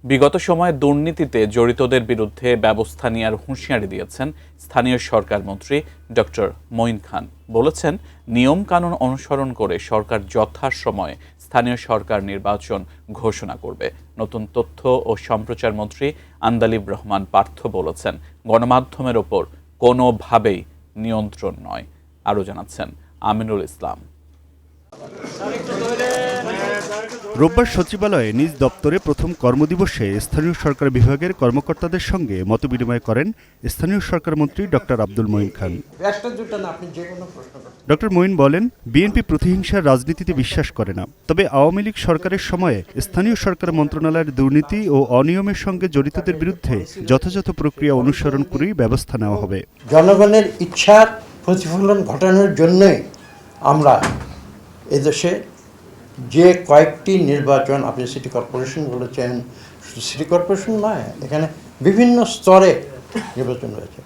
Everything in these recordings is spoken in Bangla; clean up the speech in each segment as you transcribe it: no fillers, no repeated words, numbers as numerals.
বিগত সময়ে দুর্নীতিতে জড়িতদের বিরুদ্ধে ব্যবস্থা নেওয়ার হুঁশিয়ারি দিয়েছেন স্থানীয় সরকার মন্ত্রী ডক্টর মঈন খান। বলেছেন, নিয়ম কানুন অনুসরণ করে সরকার যথাসময়ে স্থানীয় সরকার নির্বাচন ঘোষণা করবে। নতুন তথ্য ও সম্প্রচার মন্ত্রী আন্দালিব রহমান পার্থ বলেছেন, গণমাধ্যমের ওপর কোনোভাবেই নিয়ন্ত্রণ নয়। আরও জানাচ্ছেন আমিনুল ইসলাম। রোববার সচিবালয়ে নিজ দপ্তরে প্রথম কর্মদিবসে স্থানীয় সরকার বিভাগের কর্মকর্তাদের সঙ্গে মতবিনিময় করেন স্থানীয় সরকার মন্ত্রী ডক্টর আব্দুল মঈন খান। ডক্টর মঈন বলেন, বিএনপি প্রতিহিংসার রাজনীতিতে বিশ্বাস করে না, তবে আওয়ামী লীগ সরকারের সময়ে স্থানীয় সরকার মন্ত্রণালয়ের দুর্নীতি ও অনিয়মের সঙ্গে জড়িতদের বিরুদ্ধে যথাযথ প্রক্রিয়া অনুসরণ করেই ব্যবস্থা নেওয়া হবে। জনগণের ইচ্ছার প্রতিফলন ঘটানোর জন্যই আমরা এদেশে যে কয়েকটি নির্বাচন, আপনি সিটি কর্পোরেশন বলেছেন, সিটি কর্পোরেশন নয়, এখানে বিভিন্ন স্তরে নির্বাচন হয়েছে,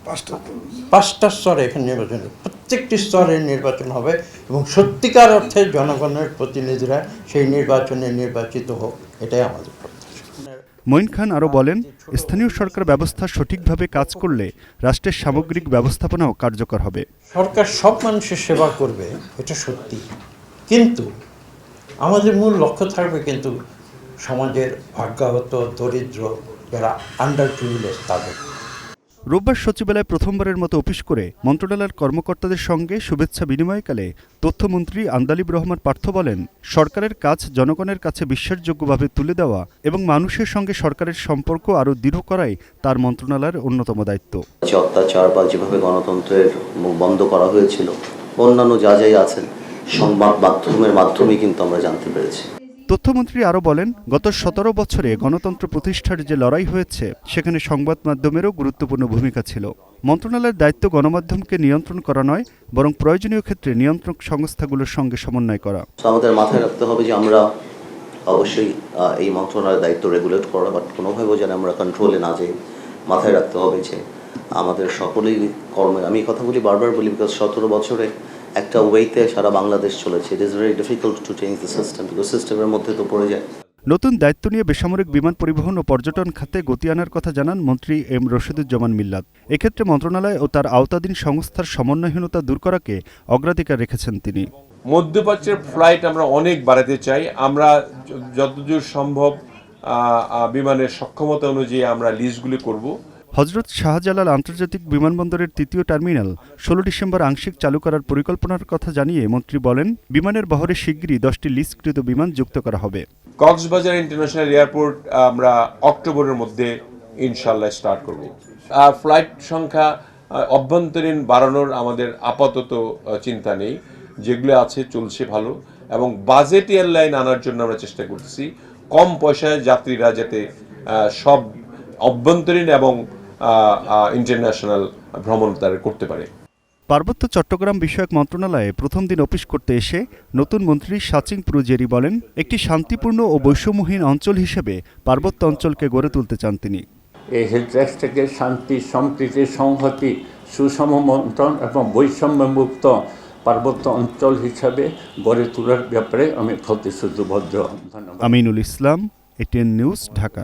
পাঁচটা স্তরে এখানে নির্বাচন, প্রত্যেকটি স্তরে নির্বাচন হবে এবং সত্যিকার অর্থে জনগণের প্রতিনিধিরা সেই নির্বাচনে নির্বাচিত হোক, এটাই আমাদের প্রত্যাশা। মঈন খান আরও বলেন, স্থানীয় সরকার ব্যবস্থা সঠিকভাবে কাজ করলে রাষ্ট্রের সামগ্রিক ব্যবস্থাপনাও কার্যকর হবে। সরকার সব মানুষের সেবা করবে, এটা সত্যি, কিন্তু আমাদের মূল লক্ষ্য থাকবে কিন্তু সমাজের ভাগ্যাহত দরিদ্র যারা আন্ডার প্রিভিলেজ তাদের। রোববার সচিবালয়ে প্রথমবারের মতো অফিস করে মন্ত্রণালয়ের কর্মকর্তাদের সঙ্গে শুভেচ্ছা বিনিময়কালে তথ্যমন্ত্রী আন্দালিব রহমান পার্থ বলেন, সরকারের কাজ জনগণের কাছে বিশ্বাসযোগ্যভাবে তুলে দেওয়া এবং মানুষের সঙ্গে সরকারের সম্পর্ক আরও দৃঢ় করাই তার মন্ত্রণালয়ের অন্যতম দায়িত্ব। অত্যাচার বা যেভাবে গণতন্ত্রের মুখ বন্ধ করা হয়েছিল, অন্যান্য যা যাই আছেন সংবাদ মাধ্যমের মাধ্যমেই কিন্তু আমরা জানতে পেরেছি। তথ্যমন্ত্রী আরও বলেন, গত 17 বছরে গণতন্ত্র প্রতিষ্ঠার যে লড়াই হয়েছে সেখানে সংবাদ মাধ্যমেরও গুরুত্বপূর্ণ ভূমিকা ছিল। মন্ত্রণালয়ের দায়িত্ব গণমাধ্যমকে নিয়ন্ত্রণ করা নয়, বরং প্রয়োজনীয় ক্ষেত্রে নিয়ন্ত্রক সংস্থাগুলোর সঙ্গে সমন্বয় করা। আমাদের মাথায় রাখতে হবে যে আমরা অবশ্যই এই মন্ত্রণালয়ের দায়িত্ব রেগুলেট করা, বাট কোনোভাবেও যেন আমরা কন্ট্রোলে না যাই। মাথায় রাখতে হবে যে আমাদের সকলেই কর্মে, আমি কথা বলি বারবার বলি, বিকজ 17 বছরে একটা ওয়েতে সারা বাংলাদেশ চলেছে। It is very difficult to change the system, because সিস্টেমের মধ্যে তো পড়ে যায়। নতুন দায়িত্ব নিয়ে বেসামরিক বিমান পরিবহন ও পর্যটন খাতে গতি আনার কথা জানান মন্ত্রী এম রশিদুজ্জামান মিল্লাত। এক্ষেত্রে মন্ত্রণালয় ও তার আওতাধীন সংস্থার সমন্বয়হীনতা দূর করাকে অগ্রাধিকার রেখেছেন তিনি। মধ্যপ্রাচ্যের ফ্লাইট আমরা অনেক বাড়াতে চাই। আমরা যতদূর সম্ভব বিমানের সক্ষমতা অনুযায়ী আমরা লিজগুলি করব। হজরত শাহজালাল আন্তর্জাতিক বিমানবন্দরের তৃতীয় টার্মিনাল 16 ডিসেম্বর আংশিক চালু করার পরিকল্পনার কথা জানিয়ে মন্ত্রী বলেন, বিমানের বহরে শিগগিরই 10টি লিজকৃত বিমান যুক্ত করা হবে। কক্সবাজার ইন্টারন্যাশনাল এয়ারপোর্ট আমরা অক্টোবরের মধ্যে ইনশাল্লাহ স্টার্ট করব। ফ্লাইট সংখ্যা অভ্যন্তরীণ বাড়ানোর আমাদের আপাতত চিন্তা নেই, যেগুলো আছে চলছে ভালো, এবং বাজেট এয়ারলাইন আনার জন্য আমরা চেষ্টা করছি, কম পয়সায় যাত্রীরা যাতে সব অভ্যন্তরীণ এবং ইন্টারন্যাশনাল ভ্রমণ তারা করতে পারে। পার্বত্য চট্টগ্রাম বিষয়ক মন্ত্রণালয়ে প্রথম দিন অফিস করতে এসে নতুন মন্ত্রী সাচিং পুরুজেরি বলেন, একটি শান্তিপূর্ণ ও বৈষম্যহীন অঞ্চল হিসেবে পার্বত্য অঞ্চলকে গড়ে তুলতে চান তিনি। এই হেলথ থেকে শান্তি, সম্প্রীতি, সংহতি, সুষম বন্টন এবং বৈষম্যমুক্ত পার্বত্য অঞ্চল হিসাবে গড়ে তোলার ব্যাপারে আমি প্রতিশ্রুতিবদ্ধ। ধন্যবাদ। Aminul Islam, ATN news, Dhaka.